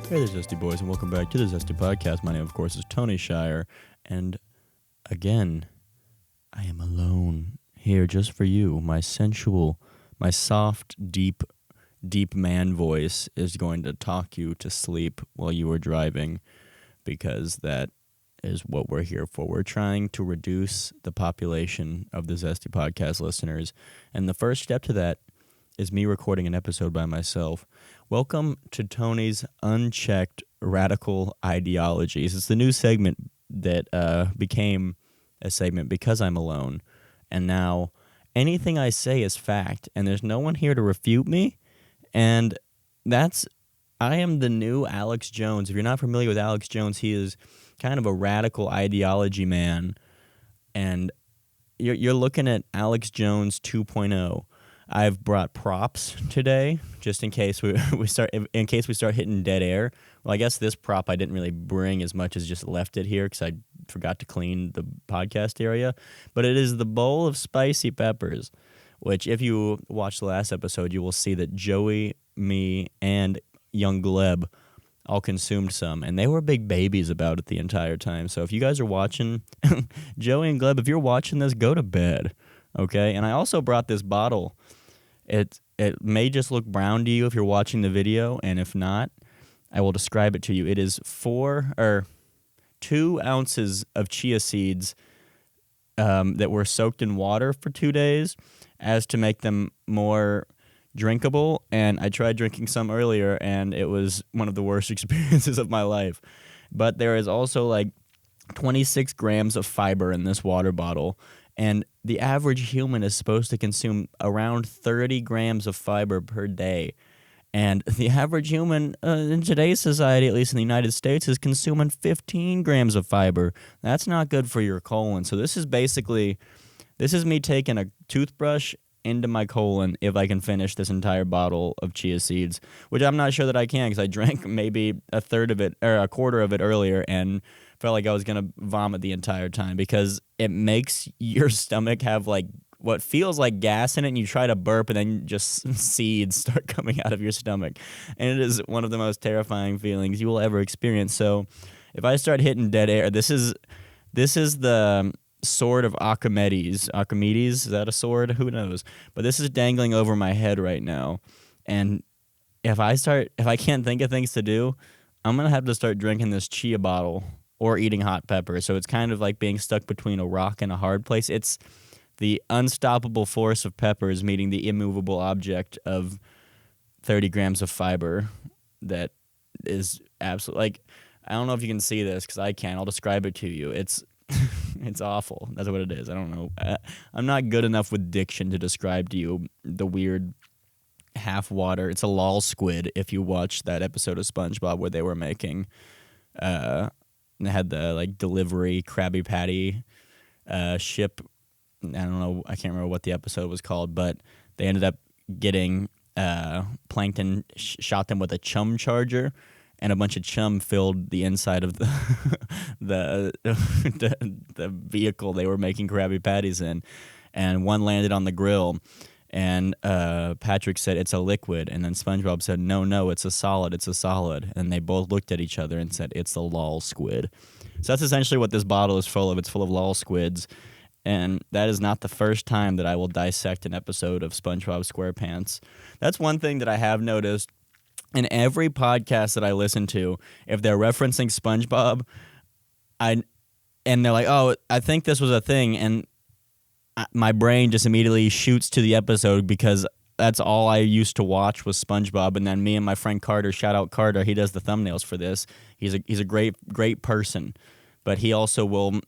Hey there, Zesty Boys, and welcome back to the Zesty Podcast. My name, of course, is Tony Shire, and again, I am alone here just for you. My sensual, my soft, deep man voice is going to talk you to sleep while you are driving, because that is what we're here for. We're trying to reduce the population of the Zesty Podcast listeners, and the first step to that is me recording an episode by myself. Welcome to Tony's Unchecked Radical Ideologies. It's the new segment that became a segment because I'm alone. And now anything I say is fact, and there's no one here to refute me. And I am the new Alex Jones. If you're not familiar with Alex Jones, he is kind of a radical ideology man. And you're looking at Alex Jones 2.0. I've brought props today, just in case we start hitting dead air. Well, I guess this prop I didn't really bring as much as just left it here because I forgot to clean the podcast area. But it is the bowl of spicy peppers, which if you watch the last episode, you will see that Joey, me, and young Gleb all consumed some, and they were big babies about it the entire time. So if you guys are watching, Joey and Gleb, if you're watching this, go to bed. Okay, and I also brought this bottle. It may just look brown to you if you're watching the video, and if not, I will describe it to you. It is 2 ounces of chia seeds that were soaked in water for 2 days as to make them more drinkable, and I tried drinking some earlier, and it was one of the worst experiences of my life. But there is also like 26 grams of fiber in this water bottle, and the average human is supposed to consume around 30 grams of fiber per day. And the average human in today's society, at least in the United States, is consuming 15 grams of fiber. That's not good for your colon. So this is me taking a toothbrush into my colon if I can finish this entire bottle of chia seeds, which I'm not sure that I can because I drank maybe a quarter of it earlier and felt like I was going to vomit the entire time because it makes your stomach have like what feels like gas in it, and you try to burp and then just seeds start coming out of your stomach. And it is one of the most terrifying feelings you will ever experience. So if I start hitting dead air, this is the sword of Archimedes. Archimedes, is that a sword? Who knows? But this is dangling over my head right now. And if I can't think of things to do, I'm going to have to start drinking this chia bottle or eating hot pepper. So it's kind of like being stuck between a rock and a hard place. It's the unstoppable force of peppers meeting the immovable object of 30 grams of fiber that is absolutely, like, I don't know if you can see this because I can't. I'll describe it to you. It's awful. That's what it is. I don't know. I'm not good enough with diction to describe to you the weird half water. It's a lol squid if you watch that episode of SpongeBob where they were making they had the like delivery Krabby Patty ship. I don't know. I can't remember what the episode was called, but they ended up getting Plankton shot them with a chum charger, and a bunch of chum filled the inside of the vehicle they were making Krabby Patties in, and one landed on the grill. And Patrick said, "It's a liquid." And then SpongeBob said, No, it's a solid. And they both looked at each other and said, "It's the lol squid." So that's essentially what this bottle is full of. It's full of lol squids. And that is not the first time that I will dissect an episode of SpongeBob SquarePants. That's one thing that I have noticed in every podcast that I listen to. If they're referencing SpongeBob, and they're like, "Oh, I think this was a thing," and my brain just immediately shoots to the episode because that's all I used to watch was SpongeBob. And then me and my friend Carter, shout out Carter, he does the thumbnails for this. He's a great person, but he also will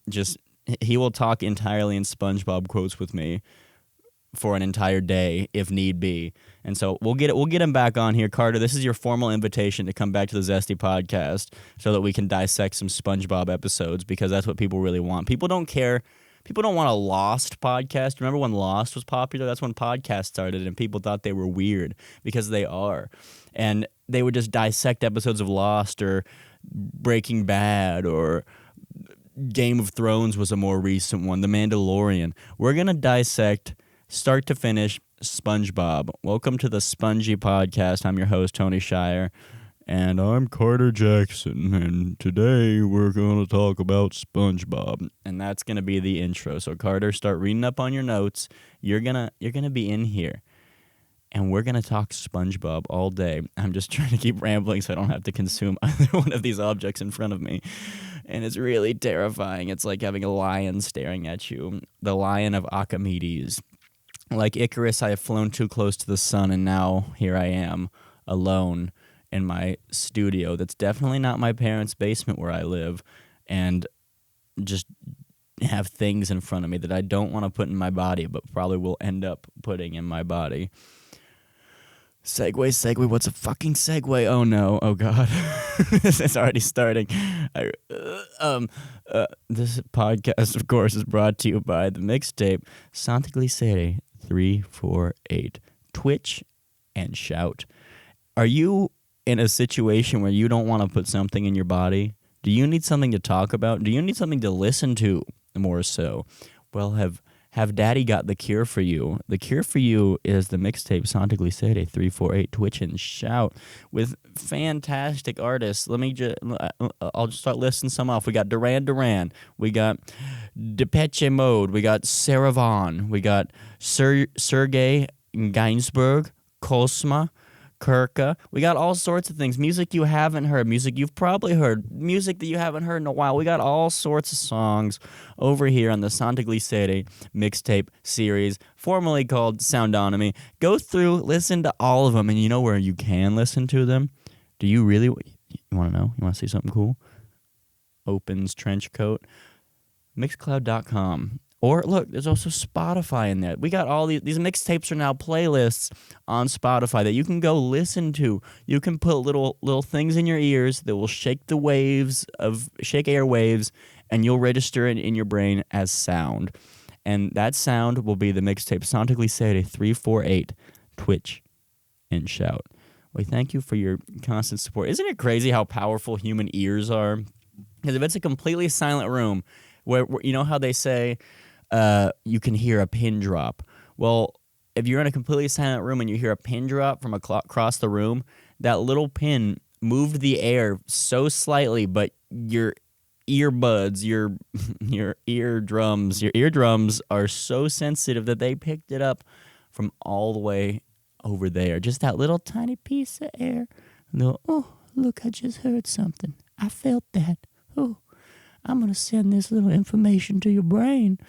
talk entirely in SpongeBob quotes with me for an entire day if need be. And so we'll get him back on here. Carter, this is your formal invitation to come back to the Zesty podcast so that we can dissect some SpongeBob episodes, because that's what people really want. People don't care. People don't want a Lost podcast. Remember when Lost was popular? That's when podcasts started, and people thought they were weird because they are. And they would just dissect episodes of Lost or Breaking Bad, or Game of Thrones was a more recent one, The Mandalorian. We're going to dissect, start to finish, SpongeBob. Welcome to the Spongy Podcast. I'm your host, Tony Shire. And I'm Carter Jackson, and today we're going to talk about SpongeBob. And that's going to be the intro. So Carter, start reading up on your notes. You're gonna be in here, and we're going to talk SpongeBob all day. I'm just trying to keep rambling so I don't have to consume either one of these objects in front of me. And it's really terrifying. It's like having a lion staring at you. The Lion of Archimedes. Like Icarus, I have flown too close to the sun, and now here I am, alone in my studio that's definitely not my parents' basement where I live, and just have things in front of me that I don't want to put in my body, but probably will end up putting in my body. Segue, what's a fucking segue? Oh no, oh god. This is already starting. This podcast, of course, is brought to you by the mixtape Santa Glicere 348. Twitch and shout. Are you in a situation where you don't want to put something in your body? Do you need something to talk about? Do you need something to listen to more so? Well, have Daddy got the cure for you? The cure for you is the mixtape Santa Glicere 348 Twitch and Shout with fantastic artists. I'll just start listing some off. We got Duran Duran. We got Depeche Mode. We got Sarah Vaughan. We got Sergey Gainsbourg, Cosma, Kirka. We got all sorts of things. Music you haven't heard, music you've probably heard, music that you haven't heard in a while. We got all sorts of songs over here on the Santa Glicere mixtape series, formerly called Soundonomy. Go through, listen to all of them, and you know where you can listen to them? Do you really? You want to know? You want to see something cool? Opens trench coat. Mixcloud.com. Or look, there's also Spotify in there. We got all these mixtapes are now playlists on Spotify that you can go listen to. You can put little things in your ears that will shake airwaves, and you'll register it in your brain as sound. And that sound will be the mixtape Santa Glicere 348 Twitch and Shout. We thank you for your constant support. Isn't it crazy how powerful human ears are? Because if it's a completely silent room, where you know how they say you can hear a pin drop. Well, if you're in a completely silent room and you hear a pin drop from across the room, that little pin moved the air so slightly, but your earbuds, your eardrums are so sensitive that they picked it up from all the way over there. Just that little tiny piece of air. And they'll, oh, look, I just heard something. I felt that. Oh, I'm going to send this little information to your brain.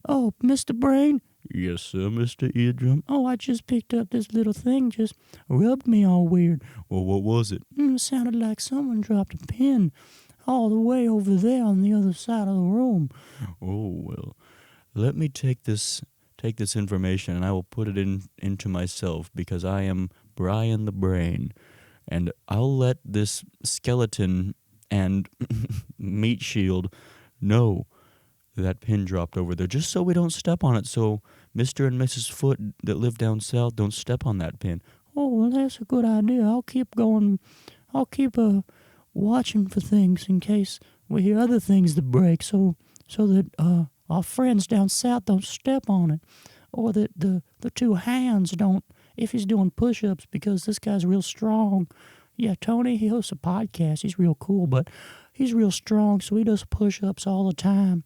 Oh, Mr. Brain? Yes, sir, Mr. Eardrum. Oh, I just picked up this little thing, just rubbed me all weird. Well, what was it? It sounded like someone dropped a pin all the way over there on the other side of the room. Oh, well, let me take this information and I will put it into myself because I am Brian the Brain. And I'll let this skeleton and meat shield know that pin dropped over there, just so we don't step on it, so Mr. and Mrs. Foot that live down south don't step on that pin. Oh, well, that's a good idea. I'll keep going. I'll keep watching for things in case we hear other things that break, so that our friends down south don't step on it, or that the two hands don't, if he's doing push-ups, because this guy's real strong. Yeah, Tony, he hosts a podcast. He's real cool, but he's real strong, so he does push-ups all the time.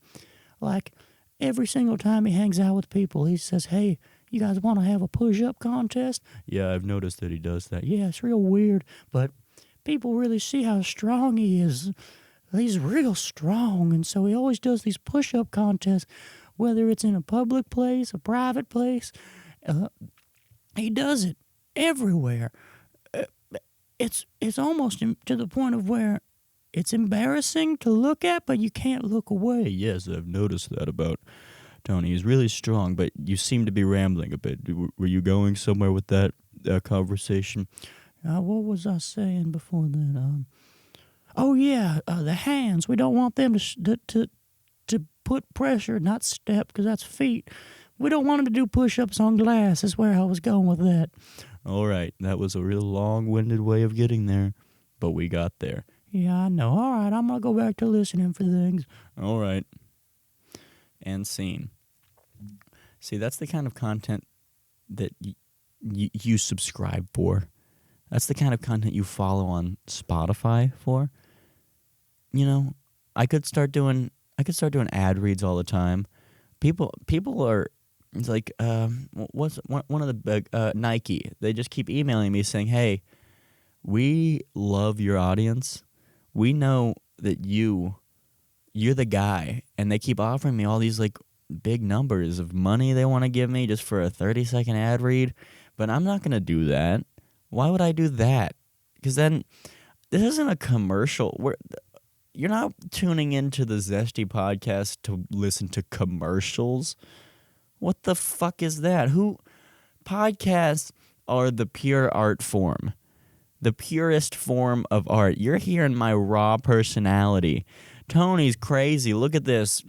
Like, every single time he hangs out with people, he says, hey, you guys want to have a push-up contest? Yeah, I've noticed that he does that. Yeah, it's real weird, but people really see how strong he is. He's real strong, and so he always does these push-up contests, whether it's in a public place, a private place. He does it everywhere. It's almost to the point of where it's embarrassing to look at, but you can't look away. Yes, I've noticed that about Tony. He's really strong, but you seem to be rambling a bit. Were you going somewhere with that conversation? What was I saying before that? Oh, yeah, the hands. We don't want them to put pressure, not step, because that's feet. We don't want them to do push-ups on glass. That's where I was going with that. All right, that was a real long-winded way of getting there, but we got there. Yeah, I know. All right, I'm going to go back to listening for things. All right. And scene. See, that's the kind of content that you subscribe for. That's the kind of content you follow on Spotify for. You know, I could start doing ad reads all the time. People are it's like what's one of the big Nike. They just keep emailing me saying, "Hey, we love your audience. We know that you're the guy," and they keep offering me all these like big numbers of money they want to give me just for a 30-second ad read. But I'm not gonna do that. Why would I do that? Because then this isn't a commercial. You're not tuning into the Zesty podcast to listen to commercials. What the fuck is that? Podcasts are the pure art form. The purest form of art. You're hearing my raw personality. Tony's crazy. Look at this.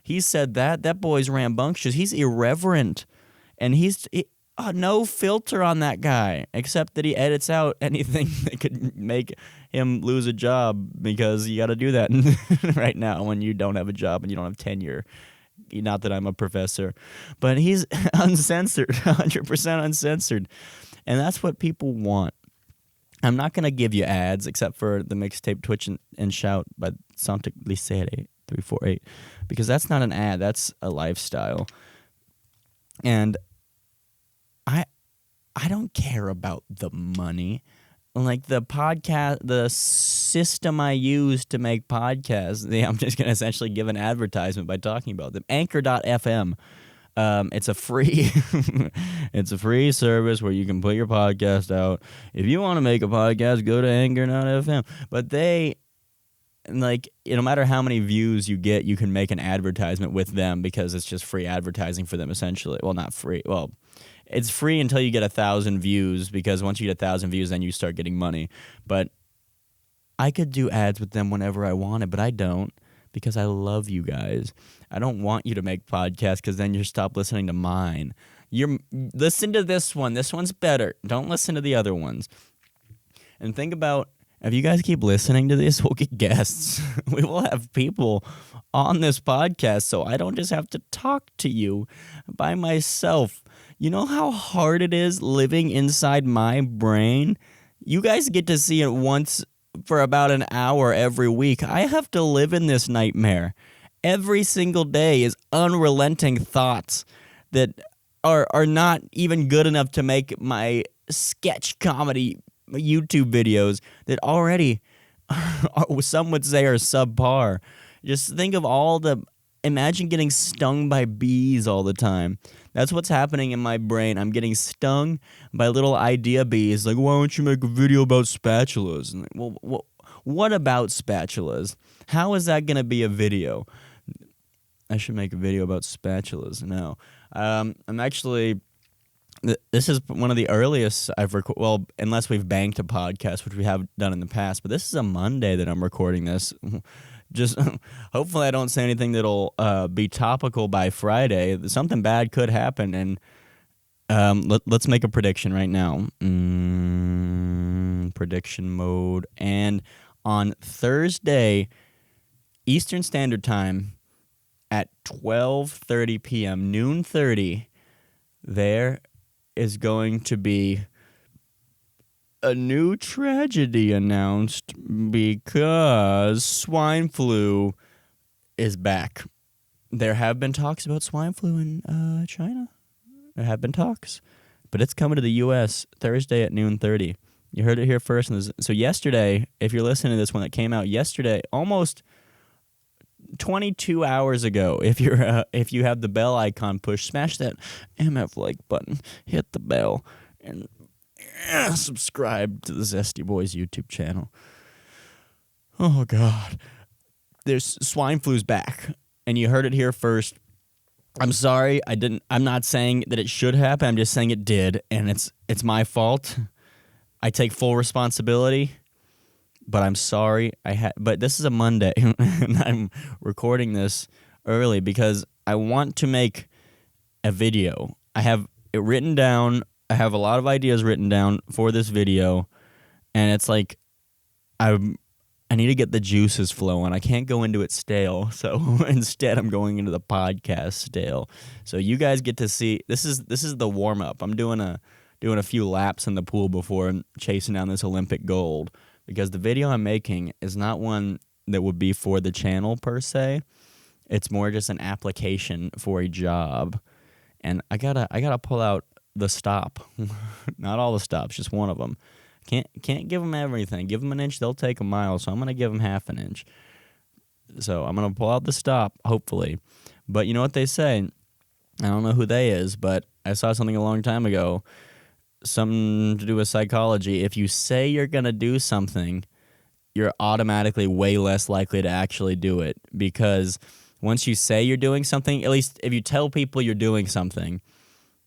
He said that. That boy's rambunctious. He's irreverent. And no filter on that guy, except that he edits out anything that could make him lose a job, because you got to do that right now when you don't have a job and you don't have tenure. Not that I'm a professor, but he's uncensored, 100% uncensored. And that's what people want. I'm not going to give you ads except for the mixtape Twitch and Shout by Santic Licere 348, because that's not an ad, that's a lifestyle. And I don't care about the money. Like the podcast, the system I use to make podcasts, I'm just going to essentially give an advertisement by talking about them. Anchor.fm. It's a free it's a free service where you can put your podcast out. If you want to make a podcast, go to Anchor.fm. But no matter how many views you get, you can make an advertisement with them, because it's just free advertising for them, essentially. Well, not free. Well, it's free until you get 1,000 views, because once you get 1,000 views, then you start getting money. But I could do ads with them whenever I wanted, but I don't, because I love you guys. I don't want you to make podcasts, because then you stop listening to mine. Listen to this one. This one's better. Don't listen to the other ones. And think about, if you guys keep listening to this, we'll get guests. We will have people on this podcast, so I don't just have to talk to you by myself. You know how hard it is living inside my brain? You guys get to see it once for about an hour every week. I have to live in this nightmare. Every single day is unrelenting thoughts that are not even good enough to make my sketch comedy YouTube videos that already some would say are subpar. Just think of imagine getting stung by bees all the time. That's what's happening in my brain. I'm getting stung by little idea bees. Like, why don't you make a video about spatulas? And well, what about spatulas? How is that going to be a video? I should make a video about spatulas. No. I'm actually... This is one of the earliest I've recorded, well, unless we've banked a podcast, which we have done in the past, but this is a Monday that I'm recording this. Just hopefully I don't say anything that'll be topical by Friday. Something bad could happen, and let's make a prediction right now. Prediction mode. And on Thursday, Eastern Standard Time, at 12:30 p.m., noon 30, there is going to be a new tragedy announced, because swine flu is back. There have been talks about swine flu in China. There have been talks. But it's coming to the U.S. Thursday at noon 30. You heard it here first. So yesterday, if you're listening to this one that came out yesterday, almost 22 hours ago, if you have the bell icon pushed, smash that MF like button, hit the bell, and subscribe to the ZestyBoyz YouTube channel. Oh God, there's swine flu's back, and you heard it here first. I'm sorry, I'm not saying that it should happen. I'm just saying it did, and it's my fault. I take full responsibility. But I'm sorry. But this is a Monday, and I'm recording this early because I want to make a video. I have it written down. I have a lot of ideas written down for this video, and it's like I need to get the juices flowing. I can't go into it stale, so instead I'm going into the podcast stale. So you guys get to see. This is the warm up. I'm doing a doing a few laps in the pool before chasing down this Olympic gold, because the video I'm making is not one that would be for the channel per se. It's more just an application for a job, and I gotta pull out the stop. Not all the stops, just one of them. Can't give them everything. Give them an inch, they'll take a mile. So I'm gonna give them half an inch. So I'm gonna pull out the stop, hopefully. But you know what they say? I don't know who they is, but I saw something a long time ago, something to do with psychology. If you say you're gonna do something, you're automatically way less likely to actually do it, because once you say you're doing something, at least if you tell people you're doing something,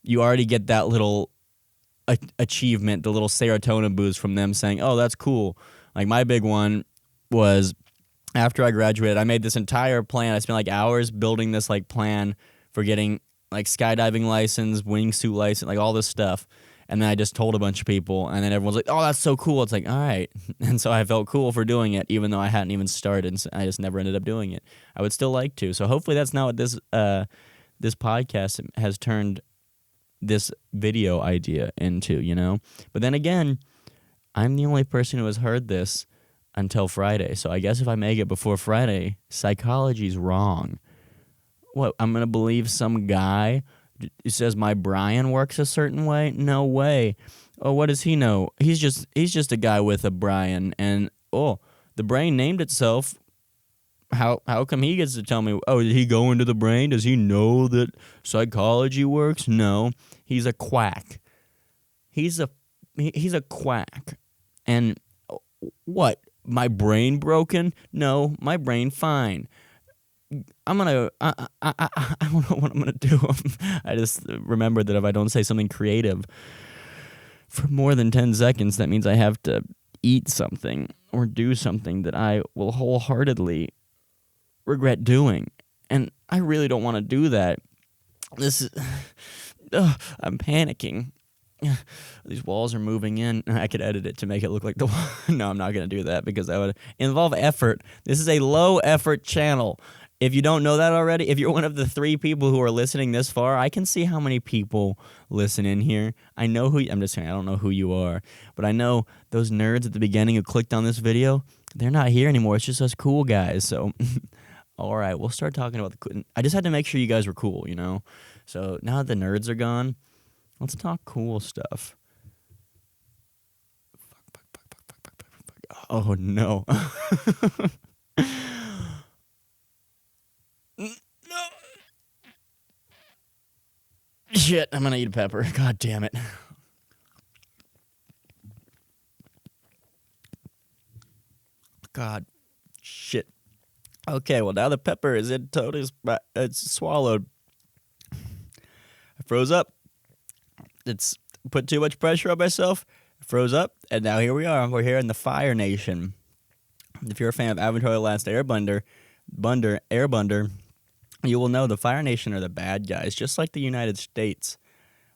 you already get that little achievement, the little serotonin boost from them saying, oh, that's cool. Like my big one was after I graduated, I made this entire plan. I spent like hours building this like plan for getting like skydiving license, wingsuit license, like all this stuff. And then I just told a bunch of people, and then everyone's like, oh, that's so cool. It's like, all right. And so I felt cool for doing it, even though I hadn't even started, and I just never ended up doing it. I would still like to. So hopefully that's not what this podcast has turned this video idea into, you know? But then again, I'm the only person who has heard this until Friday. So I guess if I make it before Friday, psychology's wrong. What, I'm going to believe some guy who says my brain works a certain way? No way. Oh, what does he know? He's just a guy with a brain, and oh, the brain named itself. How come he gets to tell me, oh, did he go into the brain? Does he know that psychology works? No. He's a quack. He's a quack. And what? My brain broken? No, my brain fine. I don't know what I'm gonna do. I just remembered that if I don't say something creative for more than 10 seconds, that means I have to eat something or do something that I will wholeheartedly regret doing. And I really don't want to do that. I'm panicking. These walls are moving in. I could edit it to make it look like the wall. No, I'm not going to do that because that would involve effort. This is a low-effort channel. If you don't know that already, if you're one of the 3 people who are listening this far, I can see how many people listen in here. I know who I'm just saying, I don't know who you are, but I know those nerds at the beginning who clicked on this video, they're not here anymore. It's just us cool guys. So, all right, we'll start talking about I just had to make sure you guys were cool, you know? So now that the nerds are gone, let's talk cool stuff. Fuck. Oh, no. No. Shit, I'm gonna eat a pepper. God damn it. God. Shit. Okay, well now the pepper is in totally, it's swallowed. I froze up. It's put too much pressure on myself. I froze up, and now here we are. We're here in the Fire Nation. If you're a fan of Avatar: The Last Airbender, you will know the Fire Nation are the bad guys, just like the United States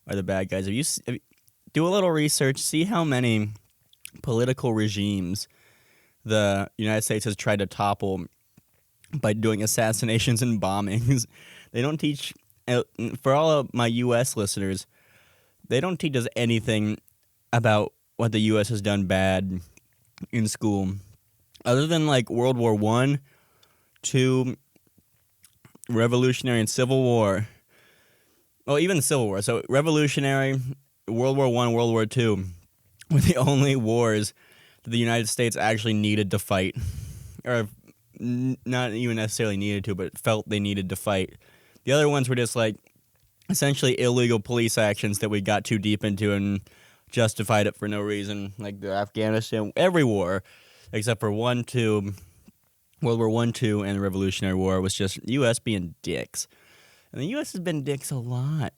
are the bad guys. If you do a little research, see how many political regimes the United States has tried to topple by doing assassinations and bombings. They don't teach, for all of my U.S. listeners, they don't teach us anything about what the U.S. has done bad in school, other than like World War I, II, Revolutionary and Civil War. Well, even the Civil War. So Revolutionary, World War I, World War II were the only wars that the United States actually needed to fight. Or not even necessarily needed to, but felt they needed to fight. The other ones were just like essentially illegal police actions that we got too deep into and justified it for no reason. Like the Afghanistan, every war, except for World War I, II, and the Revolutionary War was just U.S. being dicks. And the U.S. has been dicks a lot.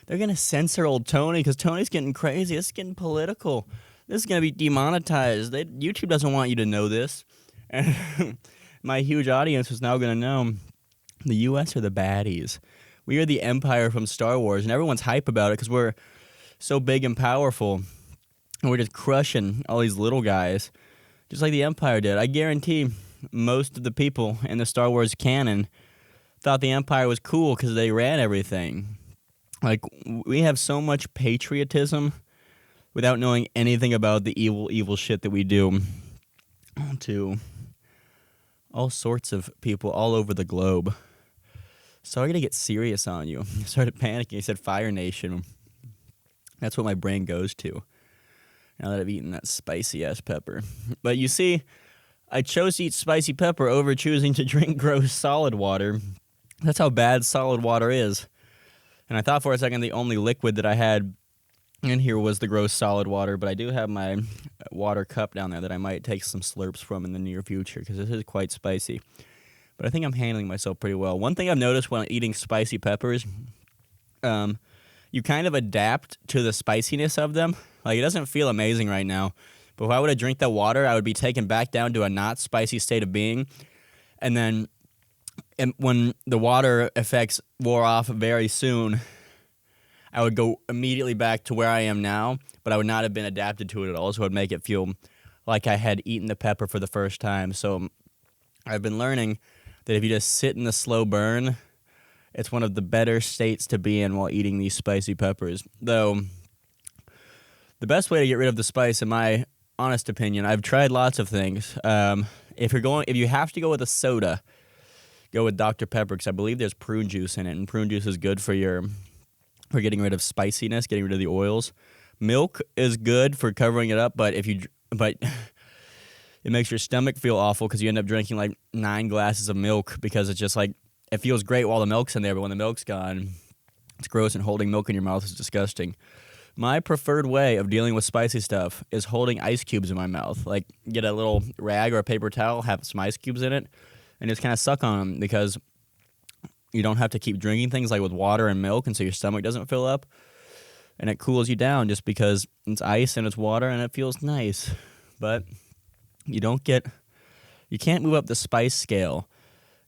They're going to censor old Tony because Tony's getting crazy. This is getting political. This is going to be demonetized. YouTube doesn't want you to know this. And my huge audience is now going to know the U.S. are the baddies. We are the Empire from Star Wars, and everyone's hype about it because we're so big and powerful. And we're just crushing all these little guys. Just like the Empire did. I guarantee most of the people in the Star Wars canon thought the Empire was cool because they ran everything. Like, we have so much patriotism without knowing anything about the evil shit that we do to all sorts of people all over the globe. Sorry to get serious on you. I started panicking. You said Fire Nation. That's what my brain goes to now that I've eaten that spicy-ass pepper. But you see, I chose to eat spicy pepper over choosing to drink gross solid water. That's how bad solid water is. And I thought for a second the only liquid that I had in here was the gross solid water, but I do have my water cup down there that I might take some slurps from in the near future because this is quite spicy. But I think I'm handling myself pretty well. One thing I've noticed when eating spicy peppers, you kind of adapt to the spiciness of them. Like, it doesn't feel amazing right now, but if I were to drink that water, I would be taken back down to a not spicy state of being. And then when the water effects wore off very soon, I would go immediately back to where I am now, but I would not have been adapted to it at all, so it would make it feel like I had eaten the pepper for the first time. So I've been learning that if you just sit in the slow burn, it's one of the better states to be in while eating these spicy peppers. Though, the best way to get rid of the spice, in my honest opinion, I've tried lots of things. If you have to go with a soda, go with Dr. Pepper, because I believe there's prune juice in it, and prune juice is good for getting rid of spiciness, getting rid of the oils. Milk is good for covering it up, but it makes your stomach feel awful because you end up drinking like 9 glasses of milk because it's just like, it feels great while the milk's in there, but when the milk's gone, it's gross, and holding milk in your mouth is disgusting. My preferred way of dealing with spicy stuff is holding ice cubes in my mouth. Like, get a little rag or a paper towel, have some ice cubes in it, and just kind of suck on them because you don't have to keep drinking things like with water and milk, and so your stomach doesn't fill up, and it cools you down just because it's ice and it's water and it feels nice. But you can't move up the spice scale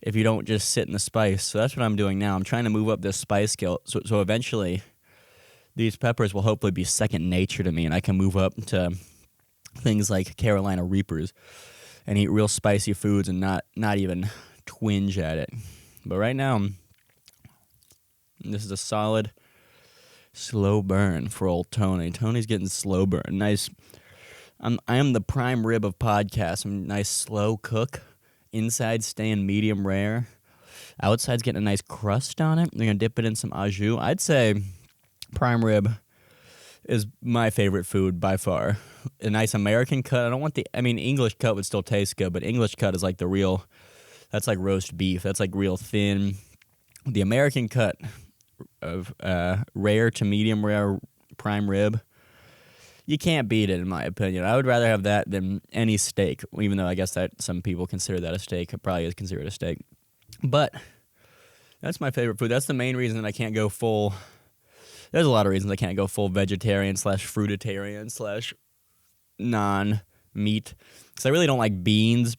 if you don't just sit in the spice. So that's what I'm doing now. I'm trying to move up this spice scale so eventually these peppers will hopefully be second nature to me, and I can move up to things like Carolina Reapers and eat real spicy foods and not even twinge at it. But right now, this is a solid, slow burn for old Tony. Tony's getting slow burn. Nice. I am the prime rib of podcasts. I'm a nice slow cook. Inside staying medium rare. Outside's getting a nice crust on it. They're going to dip it in some au jus. I'd say prime rib is my favorite food by far. A nice American cut. English cut would still taste good, but English cut is like the real, that's like roast beef. That's like real thin. The American cut of rare to medium rare prime rib, you can't beat it in my opinion. I would rather have that than any steak, even though I guess that some people consider that a steak. It probably is considered a steak. But that's my favorite food. That's the main reason that I can't go full. There's a lot of reasons I can't go full vegetarian / fruitarian / non-meat. Because I really don't like beans.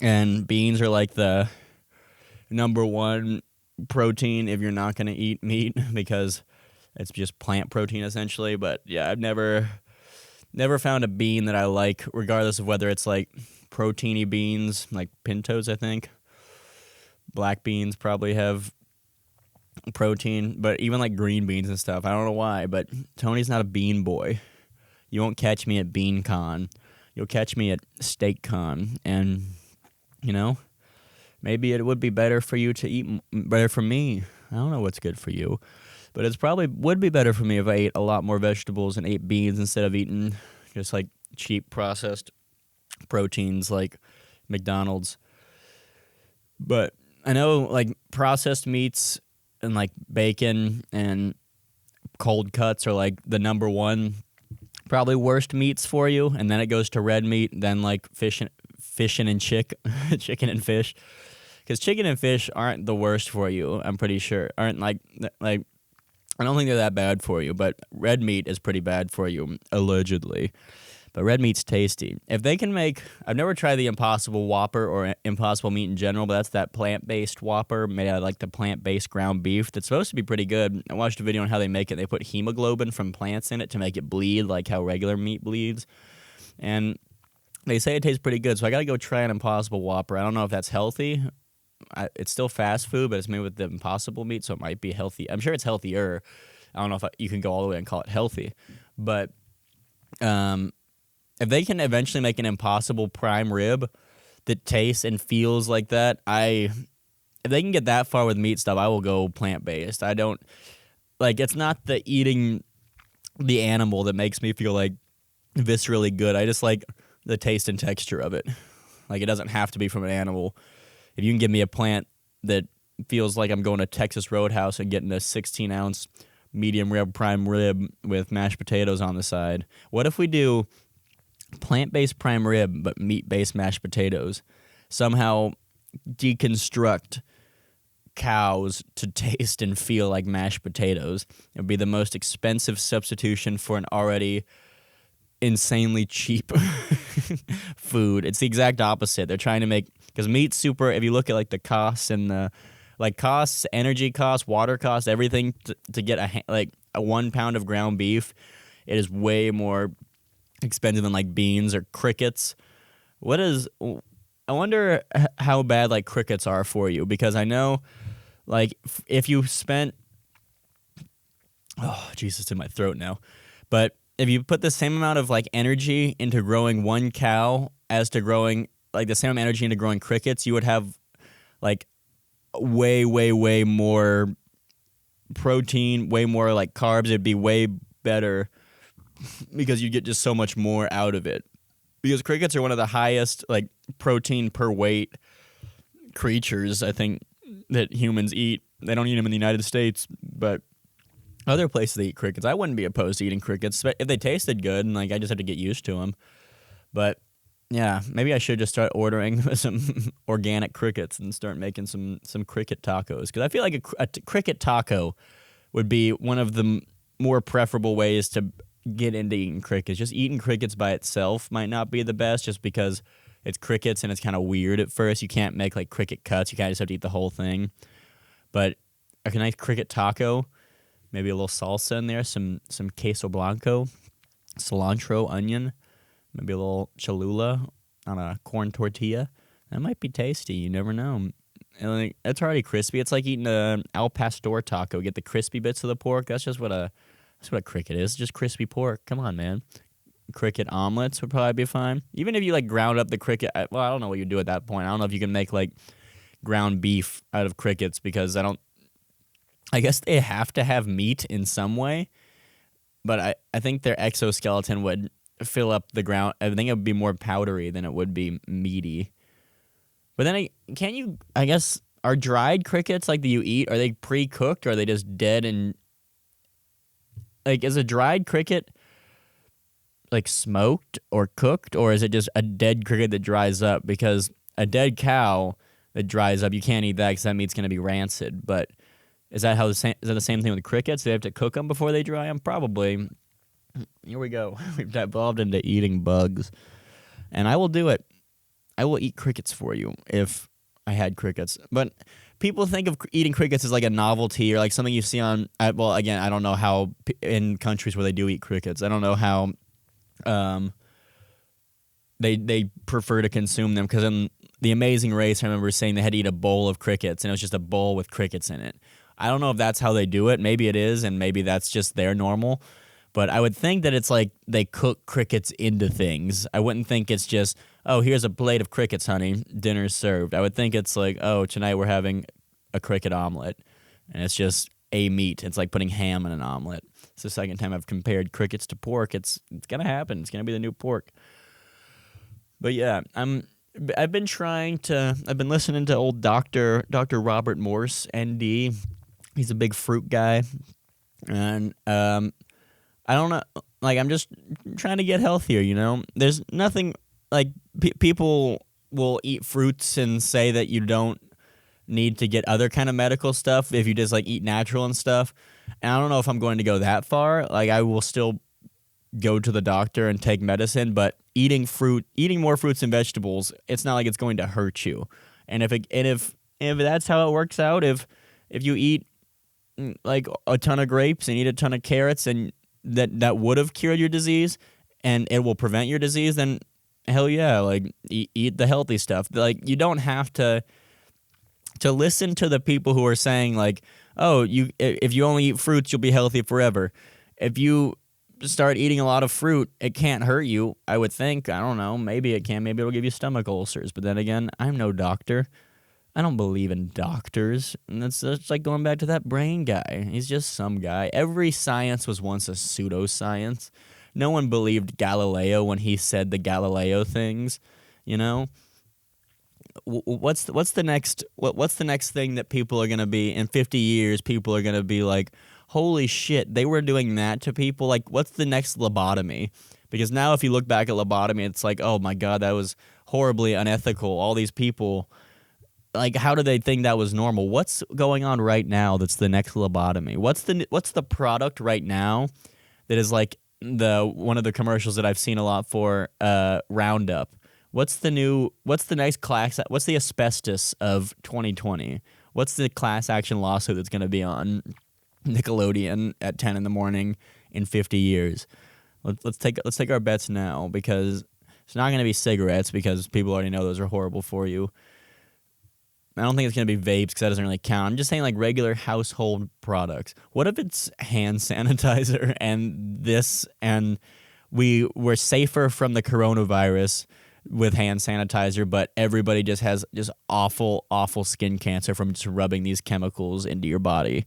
And beans are like the number one protein if you're not going to eat meat because it's just plant protein essentially. But yeah, I've never found a bean that I like, regardless of whether it's like proteiny beans, like pintos, I think. Black beans probably have protein, but even like green beans and stuff, I don't know why, but Tony's not a bean boy. You won't catch me at Bean Con. You'll catch me at Steak Con, and, you know, maybe it would be better for you to eat, better for me. I don't know what's good for you, but it's probably would be better for me if I ate a lot more vegetables and ate beans instead of eating just like cheap processed proteins like McDonald's. But I know like processed meats and like bacon and cold cuts are like the number one probably worst meats for you, and then it goes to red meat, then like chicken and fish, because chicken and fish aren't the worst for you. I'm pretty sure aren't like I don't think they're that bad for you, but red meat is pretty bad for you allegedly. But red meat's tasty. If they can make, I've never tried the Impossible Whopper or Impossible Meat in general, but that's that plant-based Whopper made out of like the plant-based ground beef that's supposed to be pretty good. I watched a video on how they make it. They put hemoglobin from plants in it to make it bleed like how regular meat bleeds. And they say it tastes pretty good, so I got to go try an Impossible Whopper. I don't know if that's healthy. It's still fast food, but it's made with the Impossible meat, so it might be healthy. I'm sure it's healthier, I don't know if you can go all the way and call it healthy, but if they can eventually make an Impossible prime rib that tastes and feels like that, if they can get that far with meat stuff, I will go plant-based. I don't, like, it's not the eating the animal that makes me feel, like, viscerally good. I just like the taste and texture of it. Like, it doesn't have to be from an animal. If you can give me a plant that feels like I'm going to Texas Roadhouse and getting a 16-ounce medium rib prime rib with mashed potatoes on the side. What if we do plant-based prime rib but meat-based mashed potatoes? Somehow deconstruct cows to taste and feel like mashed potatoes. It would be the most expensive substitution for an already insanely cheap food. It's the exact opposite. They're trying to make, because meat's super, if you look at like the costs and the costs, energy costs, water costs, everything to get a 1 pound of ground beef, it is way more expensive than like beans or crickets. I wonder how bad like crickets are for you, because I know like if you spent, oh Jesus, in my throat now, but if you put the same amount of like energy into growing one cow as to growing like the same energy into growing crickets, you would have like way more protein, way more like carbs. It'd be way better because you get just so much more out of it. Because crickets are one of the highest like protein per weight creatures, I think, that humans eat. They don't eat them in the United States, but other places they eat crickets. I wouldn't be opposed to eating crickets if they tasted good, and like I just have to get used to them. But yeah, maybe I should just start ordering some organic crickets and start making some cricket tacos, because I feel like a cricket taco would be one of the more preferable ways to get into eating crickets. Just eating crickets by itself might not be the best, just because it's crickets and it's kind of weird at first. You can't make like cricket cuts. You kind of just have to eat the whole thing. But a nice cricket taco, maybe a little salsa in there, some queso blanco, cilantro, onion, maybe a little Cholula on a corn tortilla. That might be tasty. You never know. And like, it's already crispy. It's like eating a al pastor taco. Get the crispy bits of the pork. That's what a cricket is. Just crispy pork. Come on, man. Cricket omelets would probably be fine. Even if you like ground up the cricket. Well, I don't know what you do at that point. I don't know if you can make like ground beef out of crickets, because I guess they have to have meat in some way, but I think their exoskeleton would fill up the ground. I think it would be more powdery than it would be meaty. But then I guess, are dried crickets like that you eat, are they pre-cooked, or are they just dead? And like, is a dried cricket like smoked or cooked, or is it just a dead cricket that dries up? Because a dead cow that dries up, you can't eat that because that meat's going to be rancid. But is that the same thing with crickets? Do they have to cook them before they dry them? Probably. Here we go. We've evolved into eating bugs. And I will do it. I will eat crickets for you if I had crickets. But people think of eating crickets as like a novelty or like something you see on, well, again, I don't know how in countries where they do eat crickets, I don't know how they prefer to consume them. Because in The Amazing Race, I remember saying they had to eat a bowl of crickets, and it was just a bowl with crickets in it. I don't know if that's how they do it. Maybe it is, and maybe that's just their normal. But I would think that it's like they cook crickets into things. I wouldn't think it's just, oh, here's a plate of crickets, honey, dinner's served. I would think it's like, oh, tonight we're having a cricket omelet, and it's just a meat. It's like putting ham in an omelet. It's the second time I've compared crickets to pork. It's gonna happen. It's gonna be the new pork. But yeah, I've been listening to old Dr. Robert Morse, ND. He's a big fruit guy, and I don't know, like, I'm just trying to get healthier, you know? There's nothing, like, people will eat fruits and say that you don't need to get other kind of medical stuff if you just, like, eat natural and stuff. And I don't know if I'm going to go that far. Like, I will still go to the doctor and take medicine, but eating more fruits and vegetables, it's not like it's going to hurt you. And if that's how it works out, if you eat, like, a ton of grapes and eat a ton of carrots, and that would have cured your disease and it will prevent your disease, then hell yeah, like, eat the healthy stuff. Like, you don't have to to listen to the people who are saying like, oh, if you only eat fruits, you'll be healthy forever. If you start eating a lot of fruit, it can't hurt you, I would think. I don't know. Maybe it can. Maybe it'll give you stomach ulcers. But then again, I'm no doctor. I don't believe in doctors. And it's like going back to that brain guy. He's just some guy. Every science was once a pseudoscience. No one believed Galileo when he said the Galileo things, you know? What's the next thing that people are going to be in 50 years? People are going to be like, holy shit, they were doing that to people. Like, what's the next lobotomy? Because now if you look back at lobotomy, it's like, oh my God, that was horribly unethical. All these people, like, how do they think that was normal? What's going on right now that's the next lobotomy? What's the product right now that is like one of the commercials that I've seen a lot for Roundup? What's the next class? What's the asbestos of 2020? What's the class action lawsuit that's going to be on Nickelodeon at 10 in the morning in 50 years? Let's take our bets now, because it's not going to be cigarettes, because people already know those are horrible for you. I don't think it's going to be vapes, because that doesn't really count. I'm just saying like regular household products. What if it's hand sanitizer and we're safer from the coronavirus with hand sanitizer, but everybody just has just awful skin cancer from just rubbing these chemicals into your body?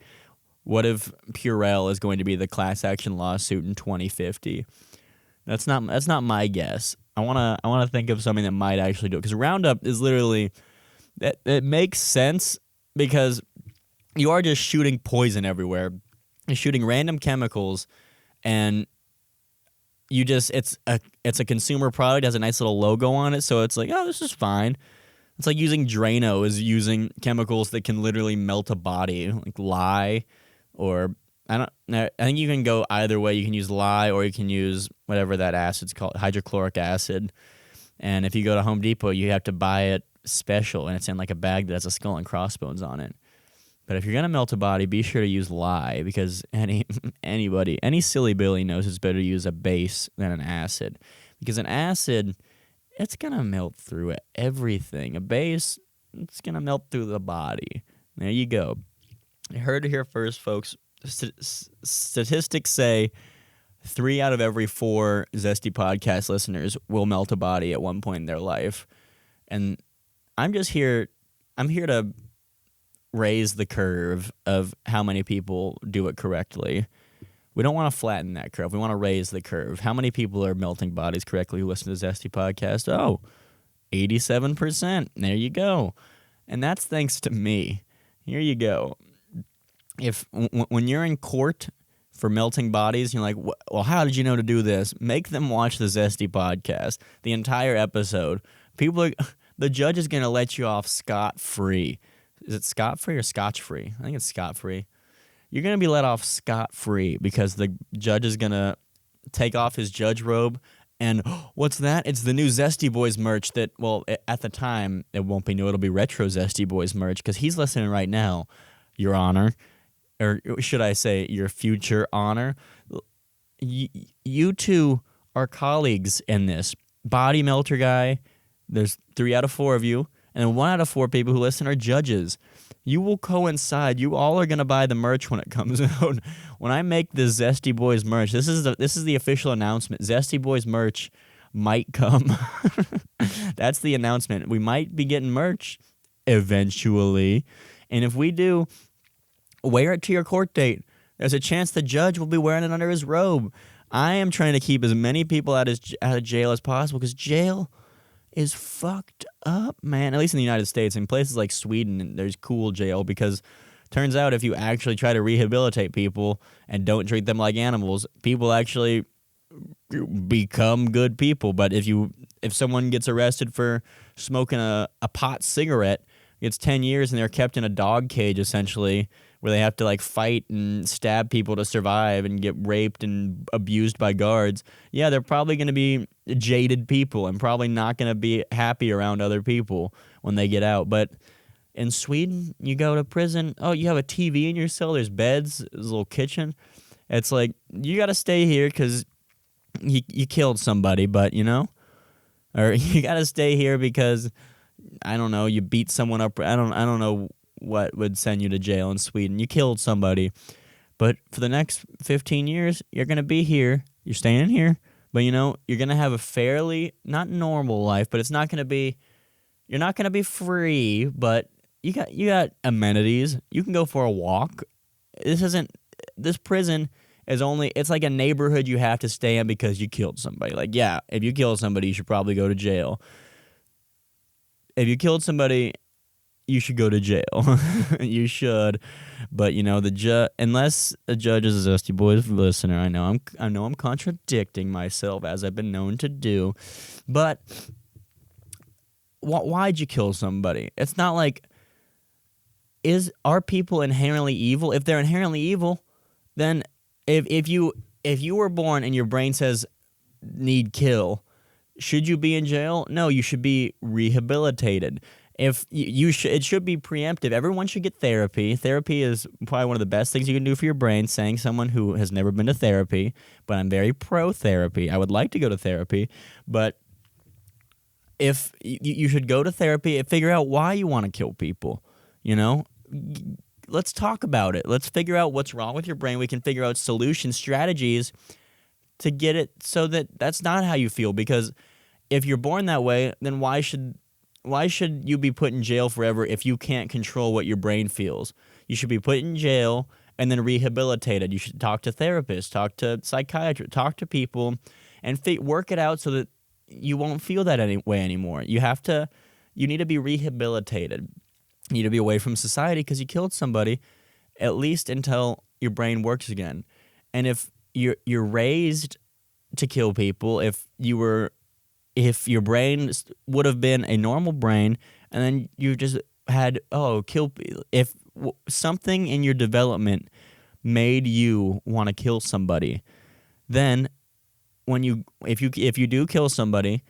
What if Purell is going to be the class action lawsuit in 2050? That's not my guess. I wanna think of something that might actually do it, because Roundup is literally it makes sense, because you are just shooting poison everywhere. You're shooting random chemicals, and it's a consumer product, has a nice little logo on it, so it's like, oh, this is fine. It's like using Drano is using chemicals that can literally melt a body, like lye, or I think you can go either way. You can use lye, or you can use whatever that acid's called, hydrochloric acid. And if you go to Home Depot, you have to buy it special, and it's in like a bag that has a skull and crossbones on it. But if you're gonna melt a body, be sure to use lye, because any silly Billy knows it's better to use a base than an acid, because an acid, it's gonna melt through everything. A base, it's gonna melt through the body. There you go. You heard it here first, folks. Statistics say 3 out of every 4 Zesty podcast listeners will melt a body at one point in their life, and I'm here to raise the curve of how many people do it correctly. We don't want to flatten that curve. We want to raise the curve. How many people are melting bodies correctly who listen to Zesty podcast? Oh, 87%. There you go. And that's thanks to me. Here you go. When you're in court for melting bodies, you're like, well, how did you know to do this? Make them watch the Zesty podcast, the entire episode. The judge is going to let you off scot-free. Is it scot-free or scotch-free? I think it's scot-free. You're going to be let off scot-free because the judge is going to take off his judge robe. And what's that? It's the new ZestyBoyz merch that, well, at the time, it won't be new. It'll be retro ZestyBoyz merch, because he's listening right now, Your Honor. Or should I say, Your future honor. You two are colleagues in this. Body melter guy, there's 3 out of 4 of you. And then 1 out of 4 people who listen are judges. You will coincide. You all are going to buy the merch when it comes out. When I make the ZestyBoyz merch, this is the official announcement. ZestyBoyz merch might come. That's the announcement. We might be getting merch eventually. And if we do, wear it to your court date. There's a chance the judge will be wearing it under his robe. I am trying to keep as many people out of jail as possible, because jail is fucked up, man. At least in the United States. In places like Sweden, there's cool jail, because turns out if you actually try to rehabilitate people and don't treat them like animals, people actually become good people. But if someone gets arrested for smoking a pot cigarette, gets 10 years and they're kept in a dog cage, essentially, where they have to like fight and stab people to survive and get raped and abused by guards, yeah, they're probably going to be jaded people and probably not going to be happy around other people when they get out. But in Sweden, you go to prison, oh, you have a TV in your cell, there's beds, there's a little kitchen. It's like, you got to stay here because you killed somebody, but, you know? Or you got to stay here because, I don't know, you beat someone up. I don't know what would send you to jail in Sweden. You killed somebody. But for the next 15 years, you're going to be here. You're staying here. But, you know, you're going to have a fairly, not normal life, but it's not going to be, you're not going to be free, but you got amenities. You can go for a walk. This prison is only, it's like a neighborhood you have to stay in because you killed somebody. Like, yeah, if you kill somebody, you should probably go to jail. If you killed somebody, you should go to jail. You should. But, you know, unless a judge is a ZestyBoyz listener, I know I'm contradicting myself, as I've been known to do. But why'd you kill somebody? It's not like, are people inherently evil? If they're inherently evil, then if you were born and your brain says need kill, should you be in jail? No, you should be rehabilitated. If it should be preemptive. Everyone should get therapy. Therapy is probably one of the best things you can do for your brain. Saying someone who has never been to therapy, but I'm very pro therapy. I would like to go to therapy, but if you should go to therapy and figure out why you want to kill people. You know, let's talk about it. Let's figure out what's wrong with your brain. We can figure out solutions, strategies to get it so that that's not how you feel. Because if you're born that way, then why should you be put in jail forever if you can't control what your brain feels? You should be put in jail and then rehabilitated. You should talk to therapists, talk to psychiatrists, talk to people, and work it out so that you won't feel that way anymore. You need to be rehabilitated. You need to be away from society because you killed somebody, at least until your brain works again. And if you're raised to kill people, if your brain would have been a normal brain, and then you just had if something in your development made you want to kill somebody, then if you do kill somebody,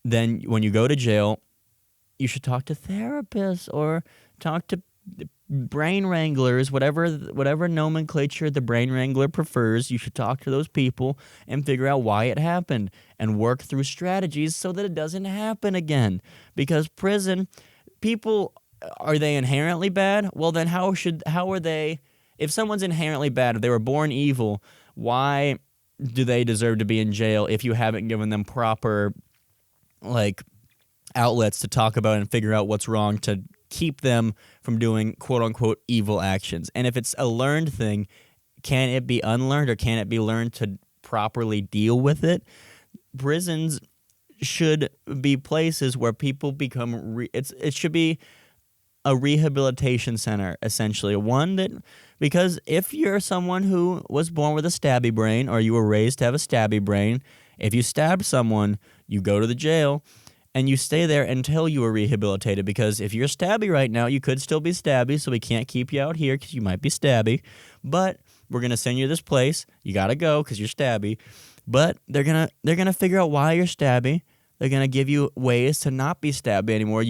then when you go to jail, you should talk to therapists or talk to brain wranglers, whatever nomenclature the brain wrangler prefers. You should talk to those people and figure out why it happened and work through strategies so that it doesn't happen again. Because prison people, are they inherently bad? Well, then how are they? If someone's inherently bad, if they were born evil, why do they deserve to be in jail if you haven't given them proper outlets to talk about and figure out what's wrong to keep them from doing quote-unquote evil actions? And if it's a learned thing, can it be unlearned, or can it be learned to properly deal with it? Prisons should be places where people become it should be a rehabilitation center, essentially. Because if you're someone who was born with a stabby brain, or you were raised to have a stabby brain, if you stab someone, you go to the jail, and you stay there until you are rehabilitated. Because if you're stabby right now, you could still be stabby, so we can't keep you out here because you might be stabby. But we're going to send you to this place. You got to go because you're stabby. But they're gonna figure out why you're stabby. They're going to give you ways to not be stabby anymore.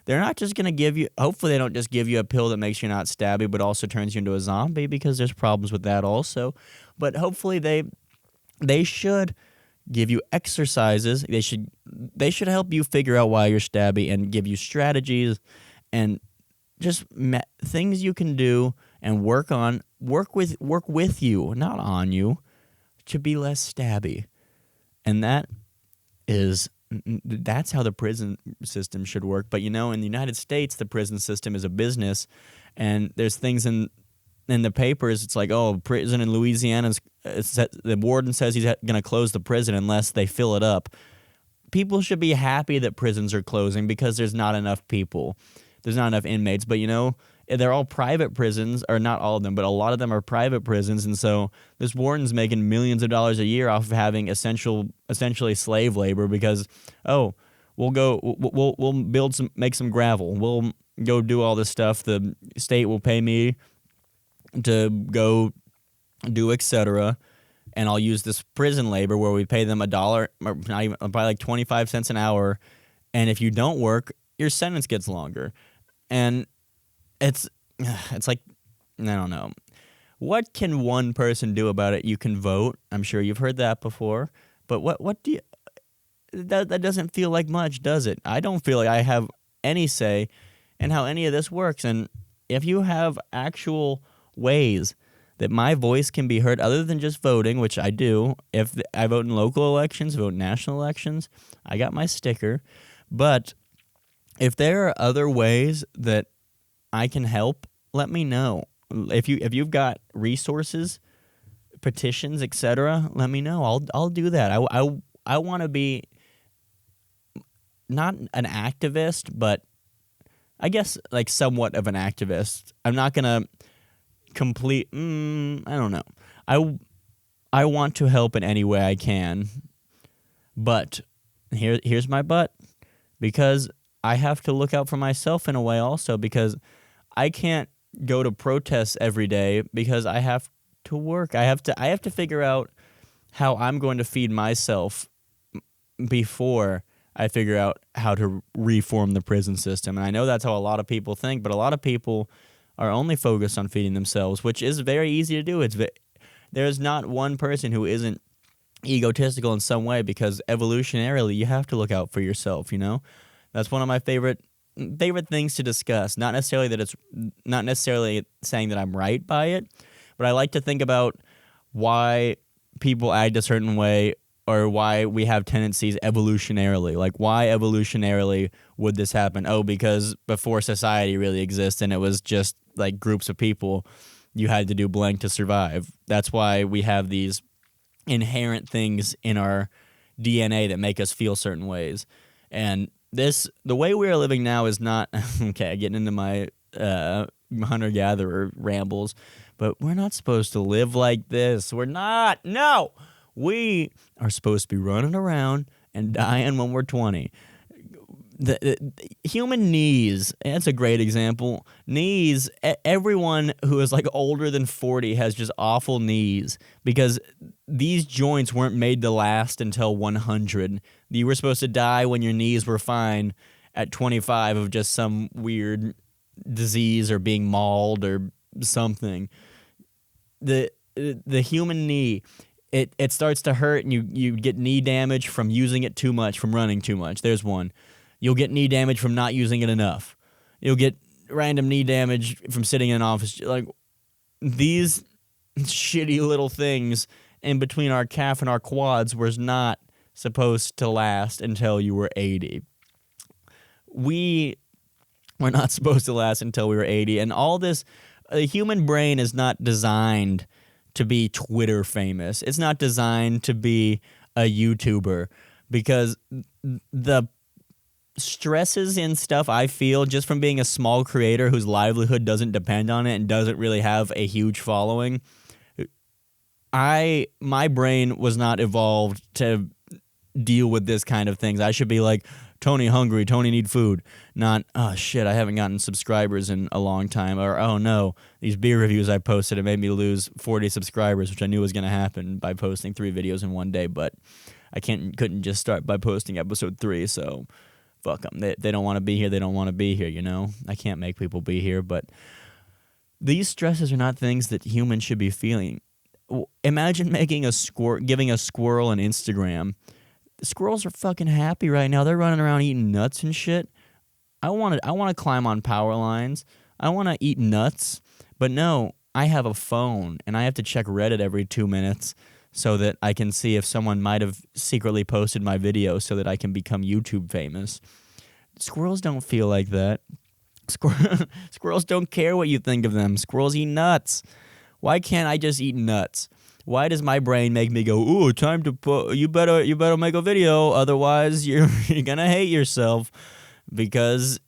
They're not just going to give you, hopefully they don't just give you a pill that makes you not stabby but also turns you into a zombie, because there's problems with that also. But hopefully they should give you exercises. They should help you figure out why you're stabby and give you strategies and just things you can do and work with you, not on you, to be less stabby. And that's how the prison system should work. But, in the United States, the prison system is a business, and there's things in the papers. It's like, prison in Louisiana, the warden says he's going to close the prison unless they fill it up. People should be happy that prisons are closing because there's not enough people. There's not enough inmates. But, they're all private prisons, or not all of them, but a lot of them are private prisons. And so this warden's making millions of dollars a year off of having essentially slave labor, because, we'll make some gravel. We'll go do all this stuff. The state will pay me to go do etc. And I'll use this prison labor where we pay them $1, or not even, probably like 25 cents an hour. And if you don't work, your sentence gets longer. And it's like, I don't know. What can one person do about it? You can vote. I'm sure you've heard that before. But what do you... That doesn't feel like much, does it? I don't feel like I have any say in how any of this works. And if you have actual ways that my voice can be heard other than just voting, which I do. If I vote in local elections, vote in national elections, I got my sticker. But if there are other ways that I can help, let me know. If you've got resources, petitions, etc., let me know. I'll do that. I want to be not an activist, but I guess like somewhat of an activist. I'm not gonna complete. I don't know. I want to help in any way I can, but here's my but, because I have to look out for myself in a way also, because I can't go to protests every day because I have to work. I have to figure out how I'm going to feed myself before I figure out how to reform the prison system. And I know that's how a lot of people think, but a lot of people are only focused on feeding themselves, which is very easy to do. There's not one person who isn't egotistical in some way, because evolutionarily you have to look out for yourself, you know? That's one of my favorite things to discuss. Not necessarily saying that I'm right by it, but I like to think about why people act a certain way, or why we have tendencies evolutionarily. Like, why evolutionarily would this happen? Oh, because before society really exists and it was just like groups of people, you had to do blank to survive. That's why we have these inherent things in our DNA that make us feel certain ways. And the way we are living now is not, okay, getting into my hunter-gatherer rambles, but we're not supposed to live like this. We're not. No! We are supposed to be running around and dying when we're 20. The human knees, that's a great example. Knees, everyone who is like older than 40 has just awful knees, because these joints weren't made to last until 100. You were supposed to die when your knees were fine at 25 of just some weird disease or being mauled or something. The human knee, it starts to hurt, and you get knee damage from using it too much, from running too much. There's one. You'll get knee damage from not using it enough. You'll get random knee damage from sitting in an office. Like, these shitty little things in between our calf and our quads was not supposed to last until you were 80. We were not supposed to last until we were 80. And all this, the human brain is not designed to be Twitter famous. It's not designed to be a YouTuber, because the stresses and stuff I feel just from being a small creator whose livelihood doesn't depend on it and doesn't really have a huge following, my brain was not evolved to deal with this kind of things. I should be like, Tony hungry, Tony need food. Not, oh shit, I haven't gotten subscribers in a long time. Or, oh no, these beer reviews I posted, it made me lose 40 subscribers, which I knew was going to happen by posting 3 videos in one day. But I couldn't just start by posting episode 3, so fuck them. They don't want to be here, they don't want to be here, you know? I can't make people be here, but these stresses are not things that humans should be feeling. Imagine giving a squirrel an Instagram. The squirrels are fucking happy right now. They're running around eating nuts and shit. I want to climb on power lines. I want to eat nuts. But no, I have a phone, and I have to check Reddit every 2 minutes so that I can see if someone might have secretly posted my video so that I can become YouTube famous. Squirrels don't feel like that. Squirrels don't care what you think of them. Squirrels eat nuts. Why can't I just eat nuts? Why does my brain make me go, ooh, time to you better make a video, otherwise you're gonna hate yourself? Because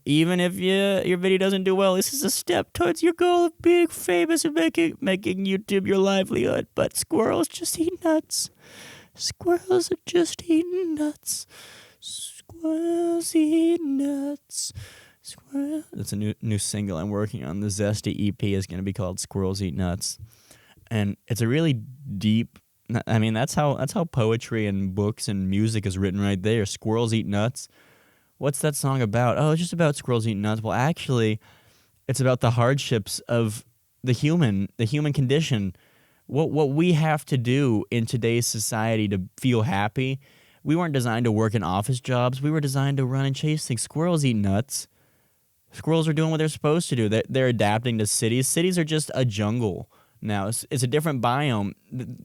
even if your video doesn't do well, this is a step towards your goal of being famous and making YouTube your livelihood. But squirrels just eat nuts. Squirrels are just eating nuts. Squirrels eat nuts. Squirrel. That's a new single I'm working on. The Zesty EP is going to be called Squirrels Eat Nuts. And it's a really deep, I mean, that's how poetry and books and music is written right there. Squirrels eat nuts. What's that song about? Oh, it's just about squirrels eating nuts. Well, actually, it's about the hardships of the human condition. What we have to do in today's society to feel happy. We weren't designed to work in office jobs. We were designed to run and chase things. Squirrels eat nuts. Squirrels are doing what they're supposed to do. They're adapting to cities. Cities are just a jungle now. It's a different biome.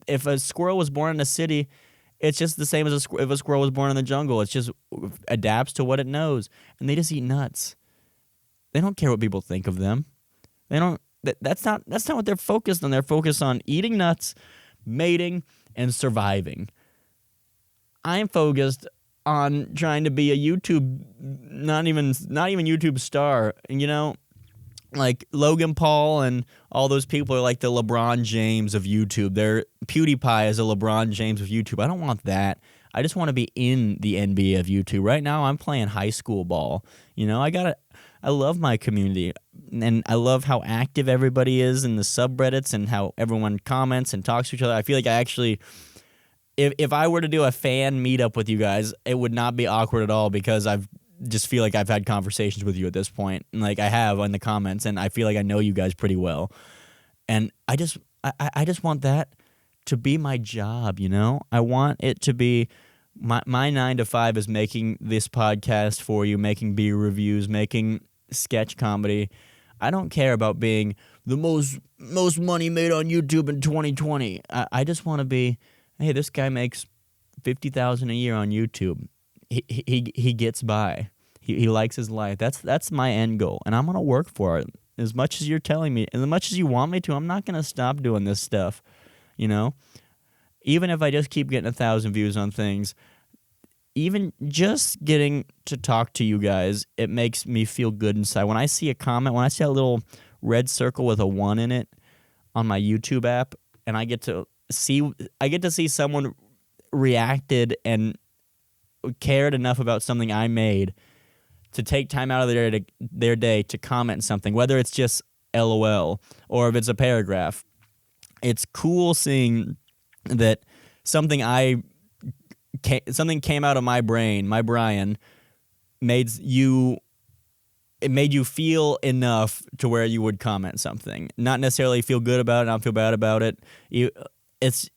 If a squirrel was born in a city, it's just the same as if a squirrel was born in the jungle. It just adapts to what it knows, and they just eat nuts. They don't care what people think of them. They don't. That's not what they're focused on. They're focused on eating nuts, mating, and surviving. I'm focused on trying to be a YouTube, not even YouTube star. And, you know, like Logan Paul and all those people are like the LeBron James of YouTube. They're PewDiePie is a LeBron James of YouTube. I don't want that. I just want to be in the NBA of YouTube. Right now, I'm playing high school ball. You know, I love my community, and I love how active everybody is in the subreddits and how everyone comments and talks to each other. I feel like I actually, if I were to do a fan meetup with you guys, it would not be awkward at all because I've just feel like I've had conversations with you at this point, and like I have in the comments, and I feel like I know you guys pretty well. And I just want that to be my job, you know? I want it to be my 9 to 5 is making this podcast for you, making beer reviews, making sketch comedy. I don't care about being the most money made on YouTube in 2020. I just want to be, hey, this guy makes $50,000 a year on YouTube. He gets by. He likes his life. That's my end goal, and I'm gonna work for it as much as you're telling me, and as much as you want me to. I'm not gonna stop doing this stuff, you know. Even if I just keep getting 1,000 views on things, even just getting to talk to you guys, it makes me feel good inside. When I see a comment, when I see a little red circle with a 1 in it on my YouTube app, and I get to see someone reacted and cared enough about something I made to take time out of their day to comment something, whether it's just LOL or if it's a paragraph. It's cool seeing that something came out of my brain, my Brian, made you feel enough to where you would comment something. Not necessarily feel good about it, not feel bad about it. It's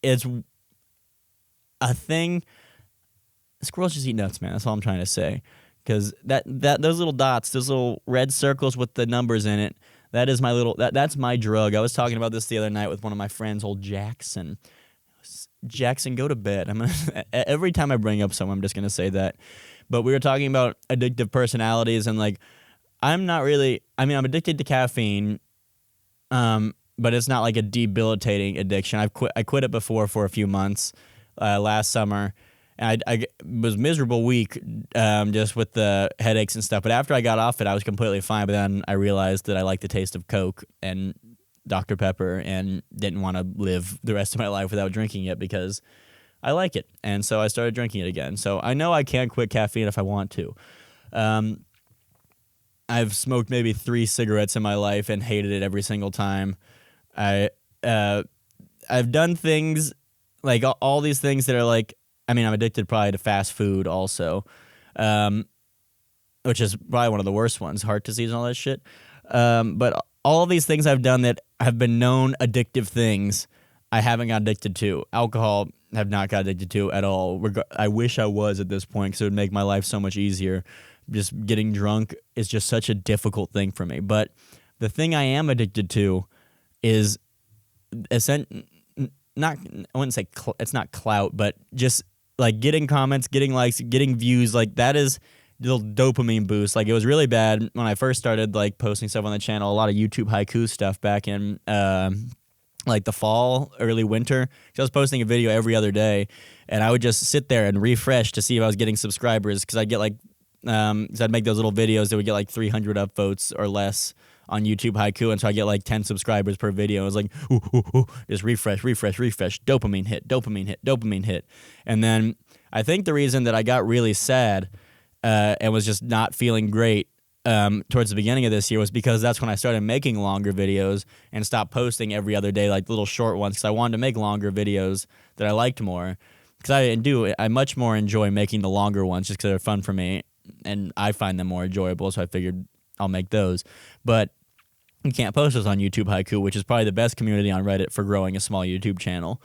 a thing. Squirrels just eat nuts, man. That's all I'm trying to say. Because those little dots, those little red circles with the numbers in it, that's my drug. I was talking about this the other night with one of my friends, old Jackson. Jackson, go to bed. Every time I bring up someone, I'm just gonna say that. But we were talking about addictive personalities, and like, I'm addicted to caffeine, but it's not like a debilitating addiction. I quit it before for a few months last summer, and I was a miserable week just with the headaches and stuff. But after I got off it, I was completely fine. But then I realized that I like the taste of Coke and Dr. Pepper and didn't want to live the rest of my life without drinking it because I like it. And so I started drinking it again. So I know I can quit caffeine if I want to. I've smoked maybe 3 cigarettes in my life and hated it every single time. I've done things like all these things that are like, I'm addicted probably to fast food also, which is probably one of the worst ones, heart disease and all that shit. But all of these things I've done that have been known addictive things, I haven't got addicted to. Alcohol, have not got addicted to at all. I wish I was at this point because it would make my life so much easier. Just getting drunk is just such a difficult thing for me. But the thing I am addicted to is not, I wouldn't say it's not clout, but just like getting comments, getting likes, getting views. Like that is the dopamine boost. Like it was really bad when I first started like posting stuff on the channel, a lot of YouTube haiku stuff back in like the fall, early winter. So I was posting a video every other day, and I would just sit there and refresh to see if I was getting subscribers, because I'd get like, so I'd make those little videos that would get like 300 upvotes or less on YouTube haiku, and so I get like 10 subscribers per video. It was like, just refresh, dopamine hit. And then I think the reason that I got really sad and was just not feeling great towards the beginning of this year was because that's when I started making longer videos and stopped posting every other day, like little short ones, because I wanted to make longer videos that I liked more. Because I much more enjoy making the longer ones just because they're fun for me, and I find them more enjoyable, so I figured I'll make those. But you can't post those on YouTube haiku, which is probably the best community on Reddit for growing a small YouTube channel.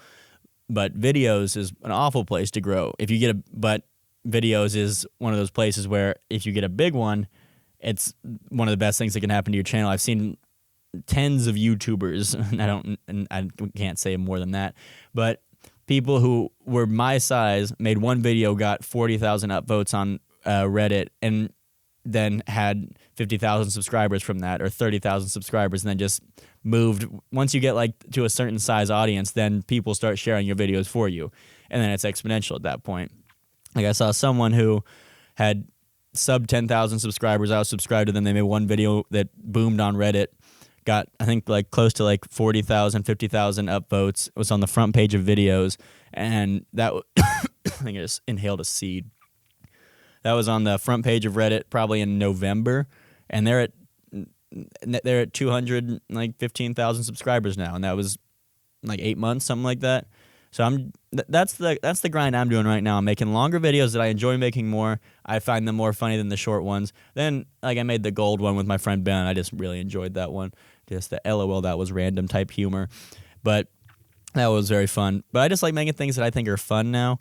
But videos is an awful place to grow. But videos is one of those places where if you get a big one, it's one of the best things that can happen to your channel. I've seen tens of YouTubers, and I can't say more than that, but people who were my size made one video, got 40,000 upvotes on Reddit, and then had 50,000 subscribers from that, or 30,000 subscribers, and then just moved. Once you get like to a certain size audience, then people start sharing your videos for you, and then it's exponential at that point. Like I saw someone who had sub 10,000 subscribers. I was subscribed to them. They made one video that boomed on Reddit, got I think like close to like 40,000, 50,000 upvotes. It was on the front page of videos, and that I think I just inhaled a seed. That was on the front page of Reddit probably in November, and they're at 215,000 subscribers now, and that was like 8 months, something like that. So that's the grind I'm doing right now. I'm making longer videos that I enjoy making more. I find them more funny than the short ones. Then like I made the gold one with my friend Ben. I just really enjoyed that one. Just the LOL, that was random type humor, but that was very fun. But I just like making things that I think are fun now.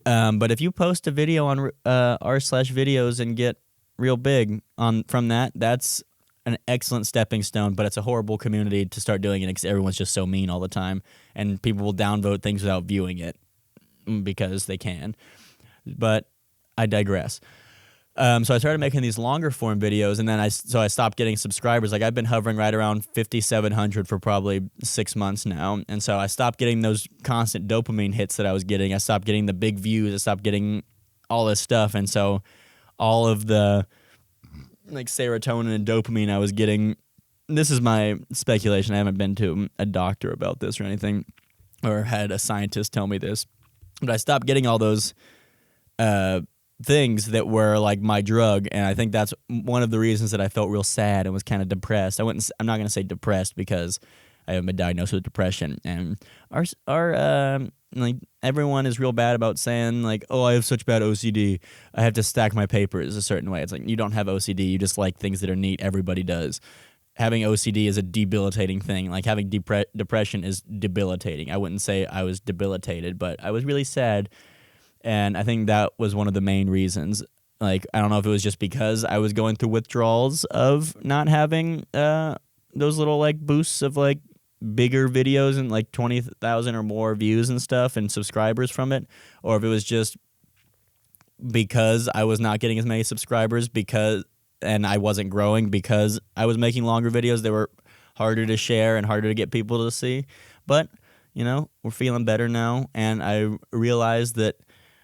But if you post a video on r/videos and get real big from that, that's an excellent stepping stone. But it's a horrible community to start doing it because everyone's just so mean all the time, and people will downvote things without viewing it because they can. But I digress. So I started making these longer form videos, and then I stopped getting subscribers. Like I've been hovering right around 5,700 for probably 6 months now, and so I stopped getting those constant dopamine hits that I was getting. I stopped getting the big views. I stopped getting all this stuff, and so all of the like serotonin and dopamine I was getting. This is my speculation. I haven't been to a doctor about this or anything, or had a scientist tell me this, but I stopped getting all those things that were like my drug, and I think that's one of the reasons that I felt real sad and was kind of depressed. I'm not going to say depressed because I haven't been diagnosed with depression, and our like everyone is real bad about saying like, oh, I have such bad OCD, I have to stack my papers a certain way. It's like, you don't have OCD, you just like things that are neat. Everybody does. Having OCD is a debilitating thing. Like having depression is debilitating. I wouldn't say I was debilitated, but I was really sad. And I think that was one of the main reasons. Like, I don't know if it was just because I was going through withdrawals of not having those little like boosts of like bigger videos and like 20,000 or more views and stuff and subscribers from it, or if it was just because I was not getting as many subscribers and I wasn't growing because I was making longer videos that were harder to share and harder to get people to see. But, you know, we're feeling better now, and I realized that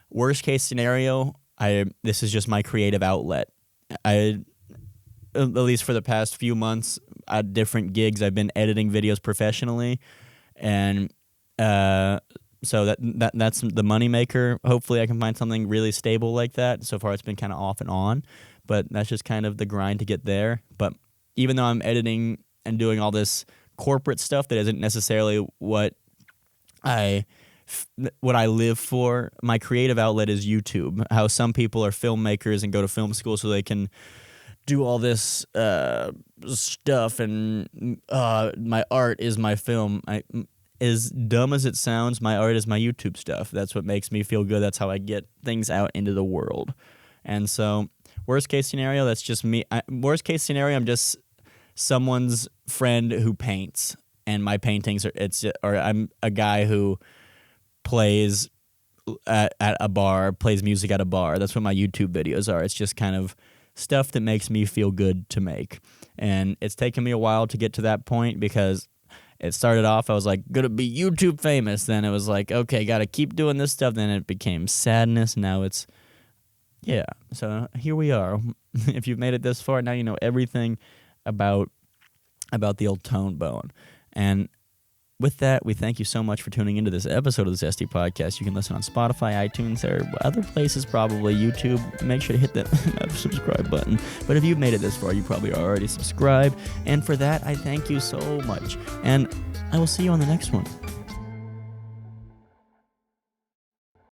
worst case scenario, this is just my creative outlet. At least for the past few months, at different gigs, I've been editing videos professionally, and so that's the moneymaker. Hopefully, I can find something really stable like that. So far, it's been kind of off and on, but that's just kind of the grind to get there. But even though I'm editing and doing all this corporate stuff that isn't necessarily what I live for, my creative outlet is YouTube. How some people are filmmakers and go to film school so they can do all this stuff, and my art is my film. As dumb as it sounds, my art is my YouTube stuff. That's what makes me feel good. That's how I get things out into the world. And so, worst case scenario, that's just me. Worst case scenario, I'm just someone's friend who paints, and my paintings or I'm a guy who plays at a bar, plays music at a bar. That's what my YouTube videos are. It's just kind of stuff that makes me feel good to make. And it's taken me a while to get to that point because it started off, I was like, gonna be YouTube famous. Then it was like, okay, gotta keep doing this stuff. Then it became sadness. Now it's, yeah. So here we are. If you've made it this far, now you know everything about the old tone bone. And with that, we thank you so much for tuning into this episode of the Zesty Podcast. You can listen on Spotify, iTunes, or other places, probably YouTube. Make sure to hit that subscribe button. But if you've made it this far, you probably are already subscribed. And for that, I thank you so much. And I will see you on the next one.